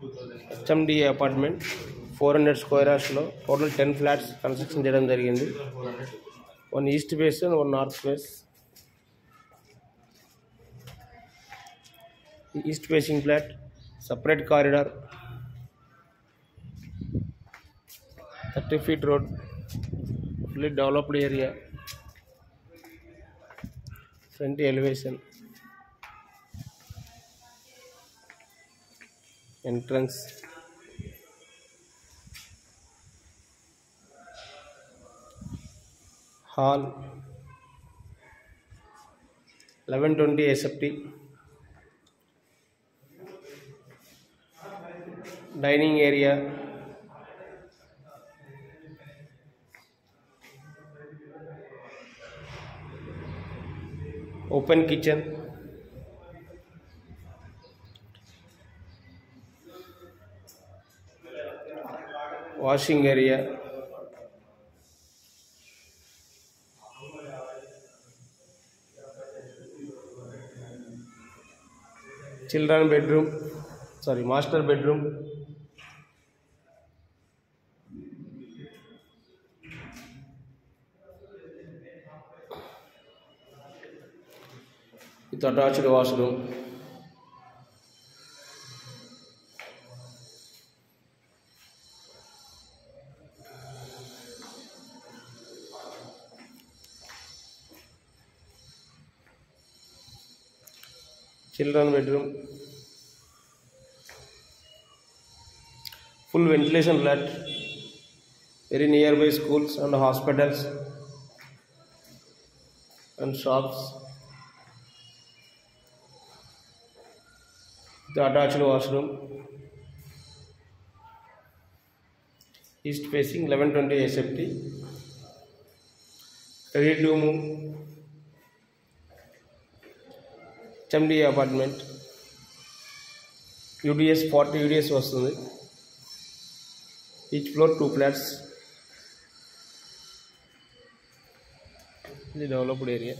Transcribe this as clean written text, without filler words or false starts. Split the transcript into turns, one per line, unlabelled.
HMD apartment 400 square hours లో total 10 flats construction చేయడం జరిగింది. One east face and one north face. East facing flat, separate corridor, 30 feet road, fully developed area, front elevation, entrance, hall, 1120 SFT, dining area, open kitchen, washing area, children bedroom, master bedroom, with attached washroom, children bedroom, full ventilation flat, very nearby schools and hospitals and shops, the attached washroom, east facing 1120 SFT, ready to move, HMD apartment, UDS 40 UDS వస్తుంది. Each floor 2 flats. This is developed area.